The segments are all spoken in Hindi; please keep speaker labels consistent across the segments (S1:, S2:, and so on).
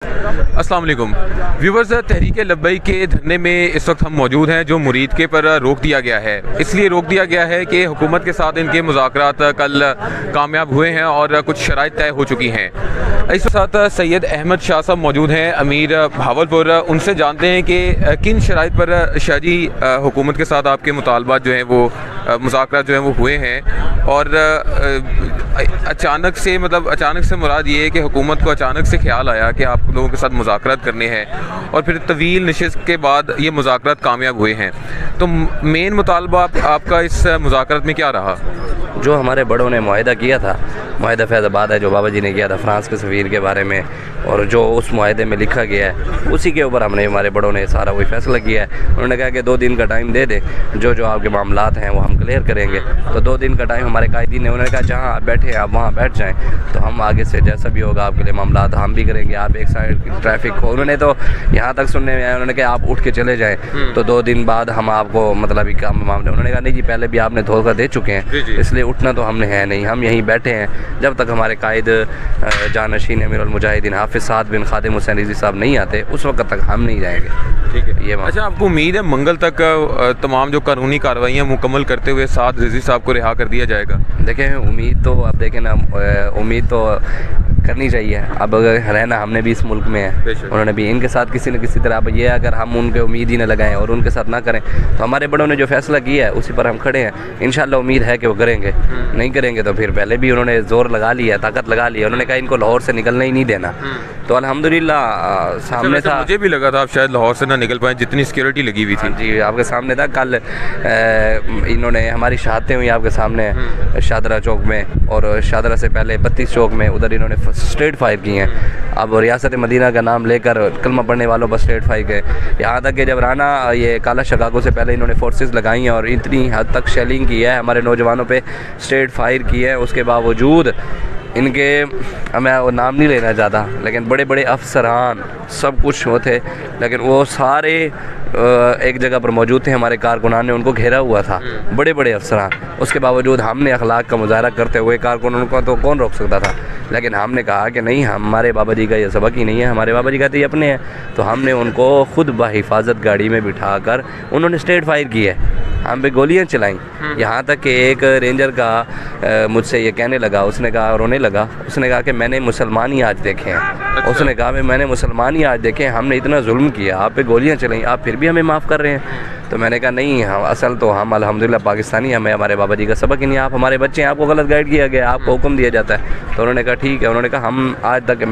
S1: अस्सलाम वालेकुम व्यूवर्स, तहरीक लब्बैक के धरने में इस वक्त हम मौजूद हैं जो मुरीद के पर रोक दिया गया है। इसलिए रोक दिया गया है कि हुकूमत के साथ इनके मुज़ाकरात कल कामयाब हुए हैं और कुछ शराइत तय हो चुकी हैं। इस साथ सैयद अहमद शाह साहब मौजूद हैं, अमीर भावलपुर। उनसे जानते हैं कि किन शराइत पर शाहजी हुकूमत के साथ आपके मुतालबात जो हैं वो मुज़ाकरात जो हैं वो हुए हैं, और अचानक से मुराद ये है कि हुकूमत को अचानक से ख्याल आया कि आप लोगों के साथ मुज़ाकरात करने हैं और फिर तवील नशिस्त के बाद ये मुज़ाकरात कामयाब हुए हैं। तो मेन मुतालबा आपका इस मुज़ाकरात में क्या रहा?
S2: जो हमारे बड़ों ने मुआहिदा किया था, मुआहिदा फैज़ाबाद है जो बाबा जी ने किया था फ्रांस के सफ़ीर के बारे में, और जो उस मुआहिदे में लिखा गया है उसी के ऊपर हमारे बड़ों ने सारा वही फैसला किया है। उन्होंने कहा कि 2 दिन का टाइम दे दे, जो आपके मामलात हैं वो हम क्लियर करेंगे। तो 2 दिन का टाइम हमारे कायदीन ने, उन्होंने कहा जहाँ आप बैठे हैं आप वहाँ बैठ जाएँ, तो हम आगे से जैसा भी होगा आपके लिए मामलात हम भी करेंगे। आप एक साइड ट्रैफिक हो, उन्होंने तो यहाँ तक सुनने में आया, उन्होंने कहा आप उठ के चले जाएँ, तो 2 दिन बाद हम आपको मतलब काम मामले। उन्होंने कहा नहीं जी, पहले भी आपने धोखा दे चुके हैं, इसलिए उठना तो हमने है नहीं, हम यहीं बैठे हैं जब तक हमारे कायद जानशीन अमीरुल मुजाहिदीन हाफिज़ साद बिन खादिम हुसैन रिज़वी साहब नहीं आते, उस वक्त तक हम नहीं जाएंगे।
S1: ठीक है, ये अच्छा, आपको उम्मीद है मंगल तक तमाम जो कानूनी कार्रवाइयाँ मुकम्मल करते हुए साद रिज़वी साहब को रिहा कर दिया जाएगा?
S2: देखें, उम्मीद तो अब देखें ना, उम्मीद तो करनी चाहिए। अब रहना हमने भी इस मुल्क में है, उन्होंने भी इनके साथ किसी न किसी तरह, अब ये अगर हम उनके उम्मीद ही न लगाएं और उनके साथ ना करें, तो हमारे बड़ों ने जो फैसला किया है उसी पर हम खड़े हैं। इंशाअल्लाह उम्मीद है कि वो करेंगे, नहीं करेंगे तो फिर पहले भी उन्होंने ज़ोर लगा लिया, ताकत लगा ली। उन्होंने कहा इनको लाहौर से निकलना ही नहीं देना, तो अल्हम्दुलिल्लाह सामने था।
S1: मुझे भी लगा था आप शायद लाहौर से ना निकल पाए, जितनी सिक्योरिटी लगी हुई थी।
S2: जी, आपके सामने था। कल इन्होंने हमारी शहादतें हुई आपके सामने, शादरा चौक में, और शादरा से पहले 32 चौक में, उधर इन्होंने स्ट्रेट फायर की हैं। अब रियासत मदीना का नाम लेकर कलमा पढ़ने वालों पर स्ट्रेट फायर गए, यहाँ तक कि जब राना ये काला शिकागो से पहले इन्होंने फोर्सेस लगाई हैं और इतनी हद तक शेलिंग की है, हमारे नौजवानों पे स्ट्रेट फायर की है। उसके बावजूद इनके, मैं वो नाम नहीं लेना चाहता, लेकिन बड़े बड़े अफसरान सब कुछ वो थे, लेकिन वो सारे एक जगह पर मौजूद थे। हमारे कारकुनान ने उनको घेरा हुआ था, बड़े बड़े अफसरान। उसके बावजूद हमने अखलाक का मुजाहरा करते हुए, कारकुनान को तो कौन रोक सकता था, लेकिन हमने कहा कि नहीं, हमारे बाबा जी का ये सबक ही नहीं है, हमारे बाबा जी का तो ये अपने हैं। तो हमने उनको खुद बाहिफाजत गाड़ी में बिठा कर उन्होंने स्ट्रेट फायर की है, हम पे गोलियाँ चलाई। यहाँ तक कि एक रेंजर का मुझसे ये कहने लगा, उसने कहा, रोने लगा, उसने कहा कि मैंने मुसलमान ही आज देखे हैं। उसने कहा मैंने मुसलमान ही आज देखे हैं, हमने इतना जुल्म किया, आप पे गोलियाँ चलाई, आप फिर भी हमें माफ़ कर रहे हैं। तो मैंने कहा नहीं, हम असल तो हम अल्हम्दुलिल्लाह पाकिस्तानी, हमें हमारे बाबा जी का सबक ही नहीं, आप हमारे बच्चे हैं, आपको गलत गाइड किया गया, आपको हुक्म दिया जाता है। तो उन्होंने कहा ठीक है। उन्होंने कहा हम आज तक,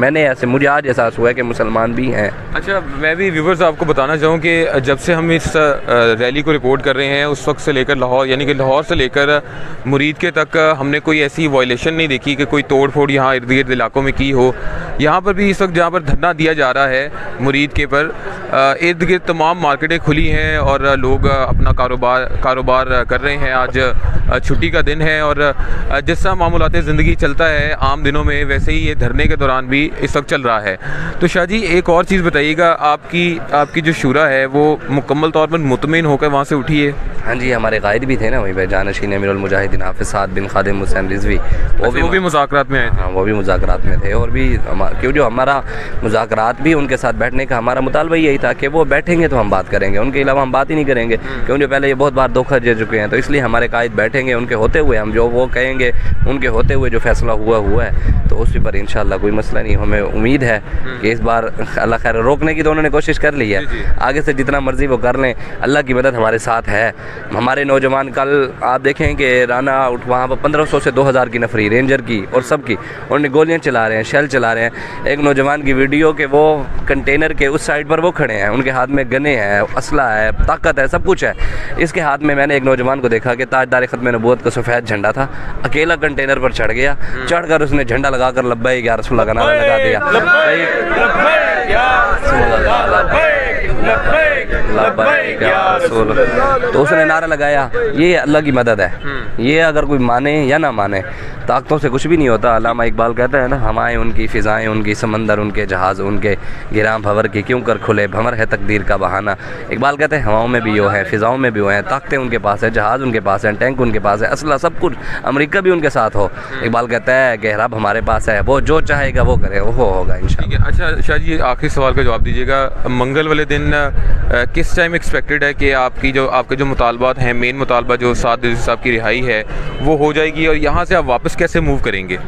S2: मुझे आज एहसास हुआ है कि मुसलमान भी हैं।
S1: अच्छा, मैं भी व्यूवर्स आपको बताना चाहूँ कि जब से हम इस रैली को रिपोर्ट कर रहे हैं उस वक्त से लेकर लाहौर, यानी कि लाहौर से लेकर मुरीद के तक, हमने कोई ऐसी वायलेशन नहीं देखी कि कोई तोड़ फोड़ यहाँ इर्द गिर्द इलाकों में की हो। यहाँ पर भी इस वक्त जहाँ पर धरना दिया जा रहा है मुरीद के पर, इर्द गिर्द तमाम मार्केटें खुली हैं और लोग अपना कारोबार कर रहे हैं। आज छुट्टी का दिन है और जिस तरह मामूलाते ज़िंदगी चलता है आम दिनों में, वैसे ही ये धरने के दौरान भी इस वक्त चल रहा है। तो शाह जी, एक और चीज़ बताइएगा, आपकी जो शुरा है वो मुकम्मल तौर पर मुतमिन होकर वहाँ से उठी है?
S2: हाँ जी, हमारे कायद भी थे ना वहीं पे, जानशीन अमीरुल मुजाहिदीन हाफिज़ साद बिन खादिम हुसैन रिज़वी, वो भी
S1: मुज़ाकरात में आए थे।
S2: हाँ, वो भी मुज़ाकरात में थे। और भी क्यों, जो हमारा मुज़ाकरात भी उनके साथ बैठने का हमारा मुतालबा यही था कि वो बैठेंगे तो हम बात करेंगे, उनके अलावा हम बात ही नहीं करेंगे, क्यों जो पहले ये बहुत बार धोखा दे चुके हैं। तो इसलिए हमारे कायद बैठेंगे, उनके होते हुए हम जो वो कहेंगे, उनके होते हुए जो फैसला हुआ है, तो उसी पर इंशाअल्लाह कोई मसला नहीं। हमें उम्मीद है कि इस बार अल्लाह खैर, रोकने की तो उन्होंने कोशिश कर ली है, आगे से जितना मर्जी वो कर लें, अल्लाह की मदद हमारे साथ है। हमारे नौजवान, कल आप देखें कि राना वहाँ पर 1500 से 2000 की नफरी रेंजर की और सब की, उन्होंने गोलियाँ चला रहे हैं, शेल चला रहे हैं। एक नौजवान की वीडियो के वो कंटेनर के उस साइड पर वो खड़े हैं, उनके हाथ में गने हैं, असला है, ताकत है, सब कुछ है। इसके हाथ में मैंने एक नौजवान को देखा कि ताजदार खत्म नबूवत का सफ़ेद झंडा था, अकेला कंटेनर पर चढ़ गया, चढ़कर उसने झंडा लगाकर लब्बैक या रसूल का नारा लगा दिया। लब्बैक या रसूल। तो उसने नारा लगाया, ये अल्लाह की मदद है, ये अगर कोई माने या ना माने, ताकतों से कुछ भी नहीं होता। अल्लामा इकबाल कहते हैं ना, हवाएं उनकी, फ़िज़ाएं उनकी, समंदर उनके, जहाज़ उनके, गिरां भंवर की क्यों कर खुले, भंवर है तकदीर का बहाना। इकबाल कहते हैं हवाओं में भी वो है, फ़िज़ाओं में भी वो हैं, ताकतें उनके पास है, जहाज़ उनके पास है, टैंक उनके पास है, असला सब कुछ, अमेरिका भी उनके साथ हो। इकबाल कहता है कि रब हमारे पास है, वो जो चाहेगा वो करे, वो होगा इंशाअल्लाह।
S1: अच्छा शाह जी, आखिरी सवाल का जवाब दीजिएगा, मंगल वाले दिन किस टाइम एक्सपेक्टेड है कि आपके जो मुतालबात हैं, मेन मुतालबा जो साद रिजवी साहब की रिहाई है वो हो जाएगी, और यहाँ से आप वापस कैसे मूव करेंगे?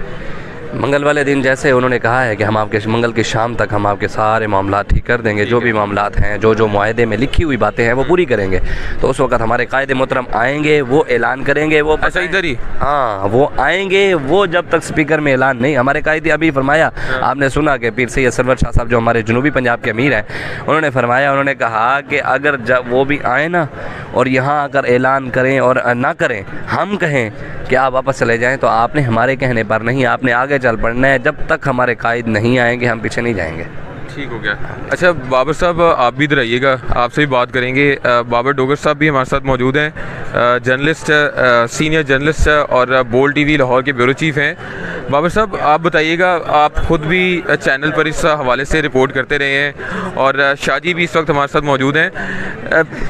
S2: मंगल वाले दिन जैसे उन्होंने कहा है कि हम आपके मंगल की शाम तक हम आपके सारे मामला ठीक कर देंगे, जो भी मामलात हैं, जो मुआहदे में लिखी हुई बातें हैं वो पूरी करेंगे। तो उस वक्त हमारे कायदे मोहतरम आएंगे, वो ऐलान करेंगे। वो
S1: अच्छा इधर ही,
S2: हाँ वो आएंगे, वो जब तक स्पीकर में ऐलान नहीं, हमारे कायदे अभी फरमाया, आपने सुना कि पीर सैयद सरवर शाह साहब जो हमारे जनूबी पंजाब के अमीर हैं, उन्होंने फरमाया, उन्होंने कहा कि अगर जब वो भी आए ना और यहाँ आकर ऐलान करें और ना करें, हम कहें कि आप वापस चले जाएँ, तो आपने हमारे कहने पर नहीं, आपने आगे चल पड़ना है। जब तक हमारे कायद नहीं आएंगे हम पीछे नहीं जाएंगे।
S1: ठीक हो गया। अच्छा बाबर साहब, आप भी इधर आइएगा, आपसे भी बात करेंगे। बाबर डोगर साहब भी हमारे साथ मौजूद हैं, जर्नलिस्ट, सीनियर जर्नलिस्ट और बोल टीवी लाहौर के ब्यूरो चीफ हैं। बाबर साहब आप बताइएगा, आप ख़ुद भी चैनल पर इस हवाले से रिपोर्ट करते रहे हैं और शाजी भी इस वक्त हमारे साथ मौजूद हैं,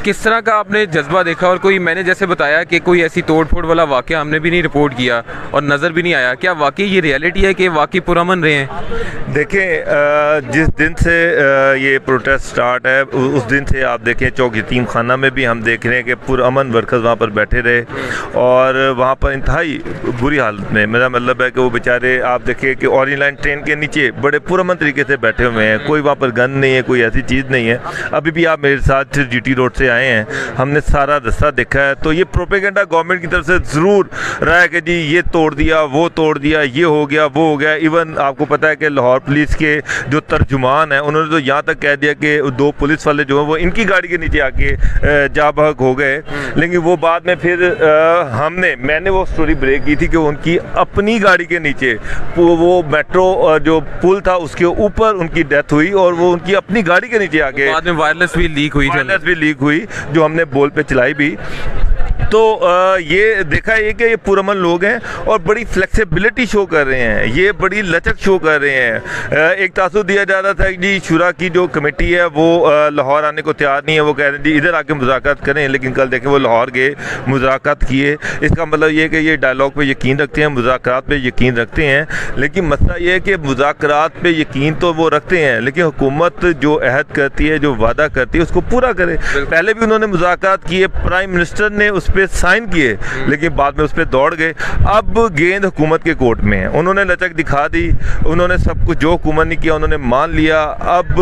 S1: किस तरह का आपने जज्बा देखा? और कोई, मैंने जैसे बताया कि कोई ऐसी तोड़ फोड़ वाला वाक़या हमने भी नहीं रिपोर्ट किया और नज़र भी नहीं आया, क्या वाकई ये रियलिटी है कि वाकई पुरअमन रहे हैं?
S3: देखें, जिस दिन से ये प्रोटेस्ट स्टार्ट है उस दिन से आप देखें चौक यतीम खाना में भी हम देख रहे हैं कि पुरअमन वर्कर्स वहाँ पर बैठे रहे और वहाँ पर इंतहाई बुरी हालत में, मेरा मतलब है कि वो बेचारे, आप देखें कि ऑरेंज लाइन ट्रेन के नीचे बड़े पुरअमन तरीके से बैठे हुए हैं, कोई वहाँ पर गन नहीं है, कोई ऐसी चीज़ नहीं है। अभी भी आप मेरे साथ GT रोड से आए हैं, हमने सारा रास्ता देखा है। तो ये प्रोपेगेंडा गवर्नमेंट की तरफ से ज़रूर रहा है कि जी ये तोड़ दिया, वो तोड़ दिया, ये हो गया, वो हो गया। इवन आपको पता है कि लाहौर पुलिस के जो तर्जुमान हैं उन्होंने तो यहाँ तक कह दिया कि 2 पुलिस वाले जो हैं वो इनकी गाड़ी के नीचे आके जा बहक हो गए। लेकिन वो बाद में फिर मैंने वो स्टोरी ब्रेक की थी कि उनकी अपनी गाड़ी के नीचे वो मेट्रो जो पुल था उसके ऊपर उनकी डेथ हुई और वो उनकी अपनी गाड़ी के नीचे आके
S1: बाद में वायरलेस भी लीक हुई,
S3: जो हमने बोल पे चलाई भी। तो ये देखा है कि ये पुरअमन लोग हैं और बड़ी फ्लेक्सिबिलिटी शो कर रहे हैं, ये बड़ी लचक शो कर रहे हैं। एक तासुर दिया जा रहा था कि जी शुरा की जो कमेटी है वो लाहौर आने को तैयार नहीं है, वो कह रहे हैं जी इधर आके मुज़ाकरात करें। लेकिन कल देखें वो लाहौर गए, मुज़ाकरात किए। इसका मतलब ये कि ये डायलॉग पे यकीन रखते हैं, मुज़ाकरात पे यकीन रखते हैं। लेकिन मसला ये है कि मुज़ाकरात पे यकीन तो वो रखते हैं, लेकिन हुकूमत जो अहद करती है, जो वादा करती है, उसको पूरा करे। पहले भी उन्होंने मुज़ाकरात किए, प्राइम मिनिस्टर ने उस पे साइन किए, लेकिन बाद में उस पर दौड़ गए। अब गेंद हुकूमत के कोर्ट में है, उन्होंने लचक दिखा दी, उन्होंने सब कुछ जो हुकूमत ने किया उन्होंने मान लिया। अब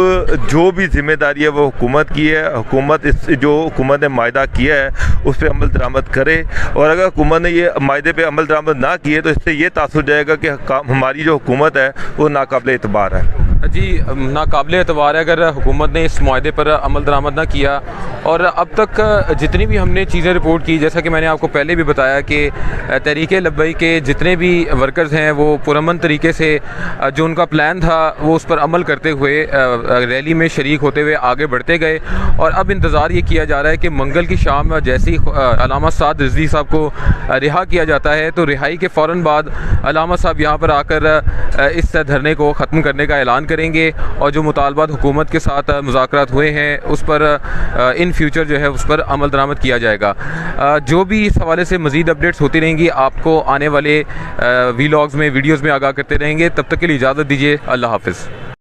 S3: जो भी जिम्मेदारी है वो हुकूमत की है, हुकूमत जो हुकूमत ने मायदा किया है उस पर अमल दरामद करे। और अगर हुकूमत ने ये मायदे पे अमल दरामद ना किए तो इससे ये तासुर जाएगा कि हमारी जो हुकूमत है वो नाकाबिल एतबार है।
S1: जी नाकाबिल एतबार है अगर हुकूमत ने इस मायदे पर अमल दरामद ना किया। और अब तक जितनी भी हमने चीज़ें रिपोर्ट की, जैसा कि मैंने आपको पहले भी बताया कि तहरीक लब्बैक के जितने भी वर्कर्स हैं वो पुरअमन तरीके से जो उनका प्लान था वो उस पर अमल करते हुए रैली में शरीक होते हुए आगे बढ़ते गए। और अब इंतज़ार ये किया जा रहा है कि मंगल की शाम जैसे ही अल्लामा साद रिजवी साहब को रिहा किया जाता है तो रिहाई के फ़ौरन बाद अल्लामा साहब यहाँ पर आकर इस धरने को ख़त्म करने का ऐलान करेंगे और जो मुतालबात हुकूमत के साथ मुज़ाकरात हुए हैं उस पर इन फ्यूचर जो है उस पर अमल दरामद किया जाएगा। जो भी इस हवाले से मज़ीद अपडेट्स होती रहेंगी आपको आने वाले वीलॉग्स में, वीडियोज़ में आगाह करते रहेंगे। तब तक के लिए इजाज़त दीजिए, अल्लाह हाफ़िज़।